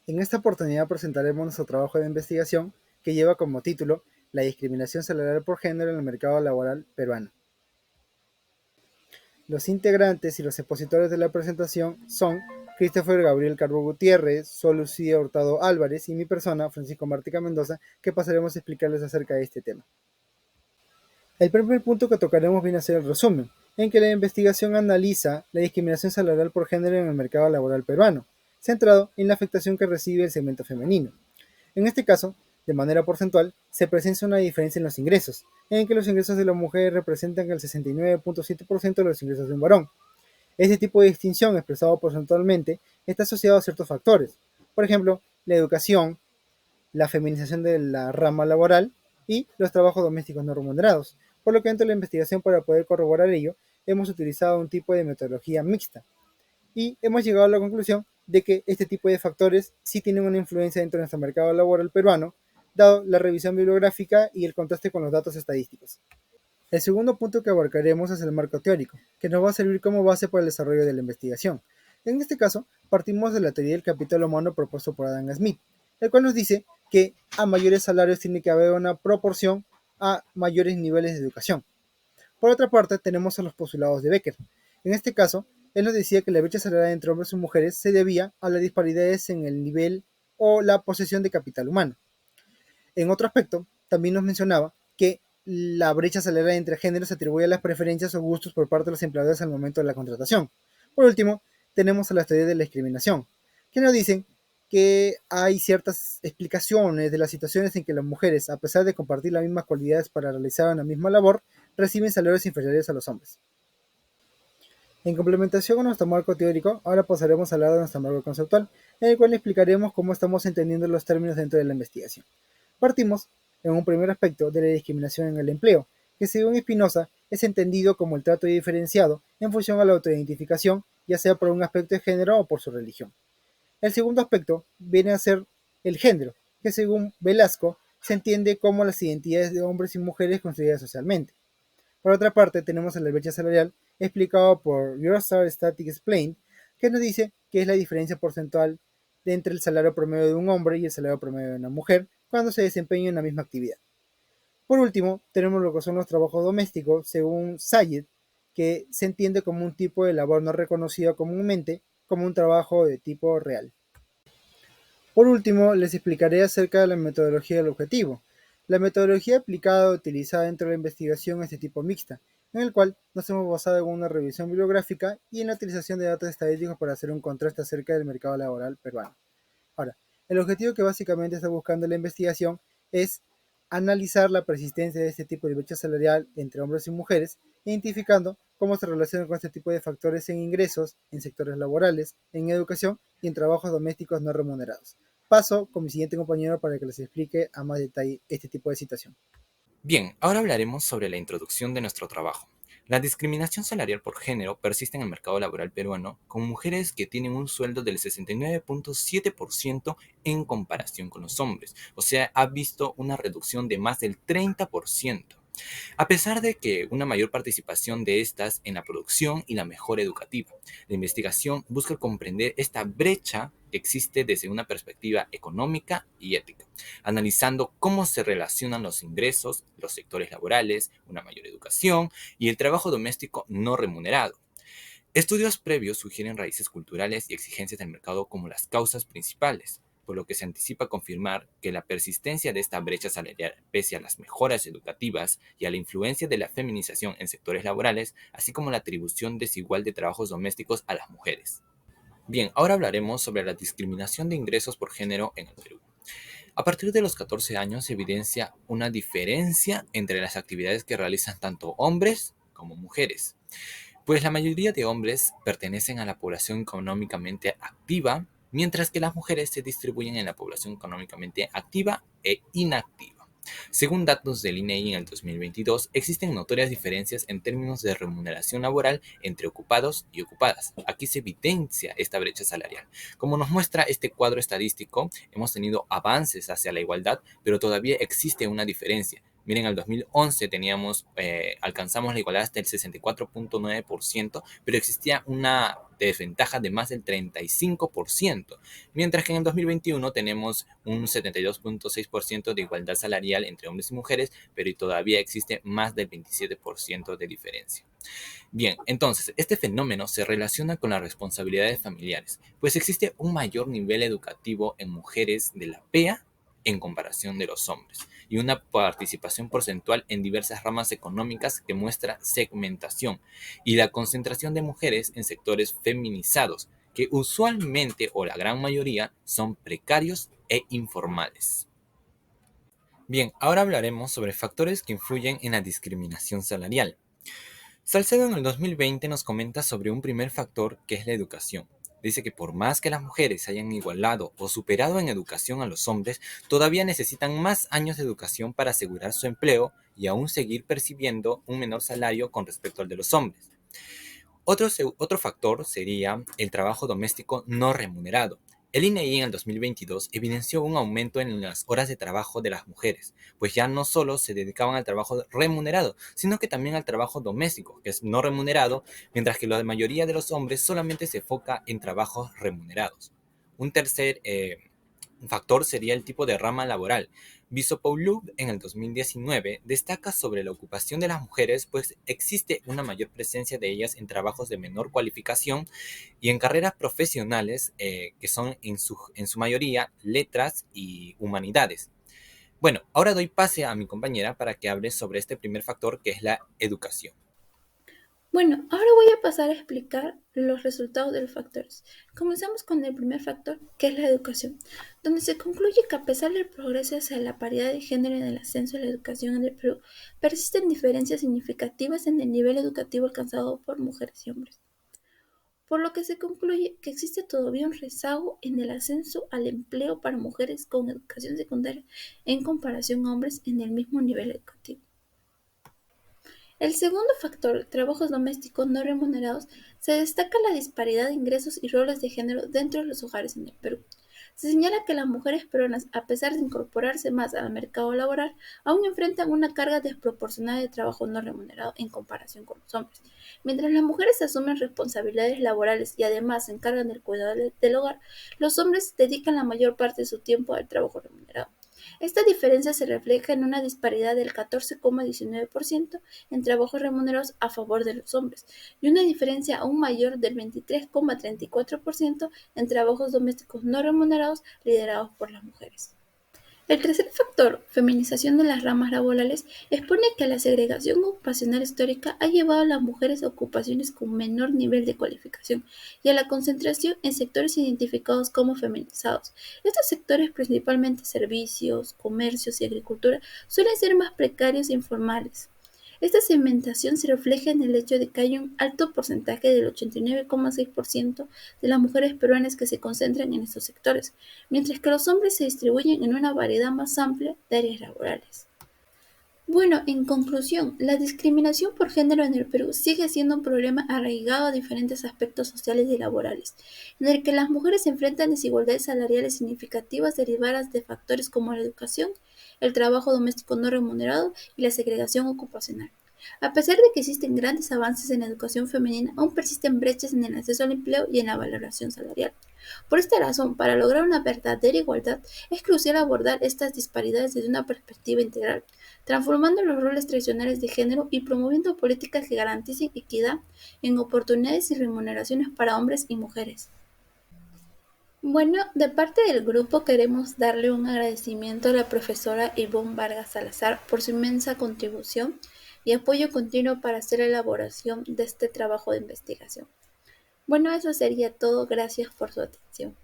En esta oportunidad presentaremos nuestro trabajo de investigación que lleva como título La discriminación salarial por género en el mercado laboral peruano. Los integrantes y los expositores de la presentación son Christopher Gabriel Carbo Gutiérrez, Sol Lucía Hurtado Álvarez y mi persona, Francisco Martica Mendoza, que pasaremos a explicarles acerca de este tema. El primer punto que tocaremos viene a ser el resumen, en que la investigación analiza la discriminación salarial por género en el mercado laboral peruano, centrado en la afectación que recibe el segmento femenino. En este caso, de manera porcentual, se presencia una diferencia en los ingresos, en que los ingresos de la mujer representan el 69.7% de los ingresos de un varón. Este tipo de distinción, expresado porcentualmente, está asociado a ciertos factores, por ejemplo, la educación, la feminización de la rama laboral y los trabajos domésticos no remunerados, por lo que dentro de la investigación, para poder corroborar ello, hemos utilizado un tipo de metodología mixta y hemos llegado a la conclusión de que este tipo de factores sí tienen una influencia dentro de nuestro mercado laboral peruano, dado la revisión bibliográfica y el contraste con los datos estadísticos. El segundo punto que abarcaremos es el marco teórico, que nos va a servir como base para el desarrollo de la investigación. En este caso, partimos de la teoría del capital humano propuesto por Adam Smith, el cual nos dice que a mayores salarios tiene que haber una proporción a mayores niveles de educación. Por otra parte, tenemos a los postulados de Becker. En este caso, él nos decía que la brecha salarial entre hombres y mujeres se debía a las disparidades en el nivel o la posesión de capital humano. En otro aspecto, también nos mencionaba que la brecha salarial entre géneros se atribuye a las preferencias o gustos por parte de los empleadores al momento de la contratación. Por último, tenemos a las teorías de la discriminación, que nos dicen que hay ciertas explicaciones de las situaciones en que las mujeres, a pesar de compartir las mismas cualidades para realizar una misma labor, reciben salarios inferiores a los hombres. En complementación a nuestro marco teórico, ahora pasaremos a hablar de nuestro marco conceptual, en el cual explicaremos cómo estamos entendiendo los términos dentro de la investigación. Partimos, en un primer aspecto, de la discriminación en el empleo, que según Spinoza es entendido como el trato diferenciado en función a la autoidentificación, ya sea por un aspecto de género o por su religión. El segundo aspecto viene a ser el género, que según Velasco se entiende como las identidades de hombres y mujeres construidas socialmente. Por otra parte, tenemos a la brecha salarial, explicado por Eurostar Static Explained, que nos dice que es la diferencia porcentual entre el salario promedio de un hombre y el salario promedio de una mujer cuando se desempeña en la misma actividad. Por último, tenemos lo que son los trabajos domésticos, según Sayed, que se entiende como un tipo de labor no reconocido comúnmente como un trabajo de tipo real. Por último, les explicaré acerca de la metodología del objetivo. La metodología aplicada o utilizada dentro de la investigación es de tipo mixta, en el cual nos hemos basado en una revisión bibliográfica y en la utilización de datos estadísticos para hacer un contraste acerca del mercado laboral peruano. Ahora, el objetivo que básicamente está buscando la investigación es analizar la persistencia de este tipo de brecha salarial entre hombres y mujeres, identificando cómo se relaciona con este tipo de factores en ingresos, en sectores laborales, en educación y en trabajos domésticos no remunerados. Paso con mi siguiente compañero para que les explique a más detalle este tipo de situación. Bien, ahora hablaremos sobre la introducción de nuestro trabajo. La discriminación salarial por género persiste en el mercado laboral peruano, con mujeres que tienen un sueldo del 69.7% en comparación con los hombres, o sea, ha visto una reducción de más del 30%. A pesar de que una mayor participación de estas en la producción y la mejora educativa, la investigación busca comprender esta brecha que existe desde una perspectiva económica y ética, analizando cómo se relacionan los ingresos, los sectores laborales, una mayor educación y el trabajo doméstico no remunerado. Estudios previos sugieren raíces culturales y exigencias del mercado como las causas principales, por lo que se anticipa confirmar que la persistencia de esta brecha salarial, pese a las mejoras educativas y a la influencia de la feminización en sectores laborales, así como la atribución desigual de trabajos domésticos a las mujeres. Bien, ahora hablaremos sobre la discriminación de ingresos por género en el Perú. A partir de los 14 años se evidencia una diferencia entre las actividades que realizan tanto hombres como mujeres. Pues la mayoría de hombres pertenecen a la población económicamente activa, mientras que las mujeres se distribuyen en la población económicamente activa e inactiva. Según datos del INEGI en el 2022, existen notorias diferencias en términos de remuneración laboral entre ocupados y ocupadas. Aquí se evidencia esta brecha salarial. Como nos muestra este cuadro estadístico, hemos tenido avances hacia la igualdad, pero todavía existe una diferencia. Miren, en el 2011 alcanzamos la igualdad hasta el 64.9%, pero existía una desventaja de más del 35%, mientras que en el 2021 tenemos un 72.6% de igualdad salarial entre hombres y mujeres, pero todavía existe más del 27% de diferencia. Bien, entonces, este fenómeno se relaciona con las responsabilidades familiares, pues existe un mayor nivel educativo en mujeres de la PEA en comparación de los hombres, y una participación porcentual en diversas ramas económicas que muestra segmentación, y la concentración de mujeres en sectores feminizados, que usualmente o la gran mayoría son precarios e informales. Bien, ahora hablaremos sobre factores que influyen en la discriminación salarial. Salcedo en el 2020 nos comenta sobre un primer factor que es la educación. Dice que por más que las mujeres hayan igualado o superado en educación a los hombres, todavía necesitan más años de educación para asegurar su empleo y aún seguir percibiendo un menor salario con respecto al de los hombres. Otro factor sería el trabajo doméstico no remunerado. El INEGI en el 2022 evidenció un aumento en las horas de trabajo de las mujeres, pues ya no solo se dedicaban al trabajo remunerado, sino que también al trabajo doméstico, que es no remunerado, mientras que la mayoría de los hombres solamente se enfoca en trabajos remunerados. Un tercer factor sería el tipo de rama laboral. Visopoulou en el 2019 destaca sobre la ocupación de las mujeres, pues existe una mayor presencia de ellas en trabajos de menor cualificación y en carreras profesionales que son en su mayoría letras y humanidades. Bueno, ahora doy pase a mi compañera para que hable sobre este primer factor que es la educación. Bueno, ahora voy a pasar a explicar los resultados de los factores. Comenzamos con el primer factor, que es la educación, donde se concluye que a pesar del progreso hacia la paridad de género en el ascenso de la educación en el Perú, persisten diferencias significativas en el nivel educativo alcanzado por mujeres y hombres, por lo que se concluye que existe todavía un rezago en el ascenso al empleo para mujeres con educación secundaria en comparación a hombres en el mismo nivel educativo. El segundo factor, trabajos domésticos no remunerados, se destaca la disparidad de ingresos y roles de género dentro de los hogares en el Perú. Se señala que las mujeres peruanas, a pesar de incorporarse más al mercado laboral, aún enfrentan una carga desproporcionada de trabajo no remunerado en comparación con los hombres. Mientras las mujeres asumen responsabilidades laborales y además se encargan del cuidado del hogar, los hombres dedican la mayor parte de su tiempo al trabajo remunerado. Esta diferencia se refleja en una disparidad del 14,19% en trabajos remunerados a favor de los hombres y una diferencia aún mayor del 23,34% en trabajos domésticos no remunerados liderados por las mujeres. El tercer factor, feminización de las ramas laborales, expone que la segregación ocupacional histórica ha llevado a las mujeres a ocupaciones con menor nivel de cualificación y a la concentración en sectores identificados como feminizados. Estos sectores, principalmente servicios, comercios y agricultura, suelen ser más precarios e informales. Esta segmentación se refleja en el hecho de que hay un alto porcentaje del 89,6% de las mujeres peruanas que se concentran en estos sectores, mientras que los hombres se distribuyen en una variedad más amplia de áreas laborales. Bueno, en conclusión, la discriminación por género en el Perú sigue siendo un problema arraigado a diferentes aspectos sociales y laborales, en el que las mujeres enfrentan desigualdades salariales significativas derivadas de factores como la educación, el trabajo doméstico no remunerado y la segregación ocupacional. A pesar de que existen grandes avances en la educación femenina, aún persisten brechas en el acceso al empleo y en la valoración salarial. Por esta razón, para lograr una verdadera igualdad, es crucial abordar estas disparidades desde una perspectiva integral, transformando los roles tradicionales de género y promoviendo políticas que garanticen equidad en oportunidades y remuneraciones para hombres y mujeres. Bueno, de parte del grupo queremos darle un agradecimiento a la profesora Ivonne Vargas Salazar por su inmensa contribución y apoyo continuo para hacer la elaboración de este trabajo de investigación. Bueno, eso sería todo. Gracias por su atención.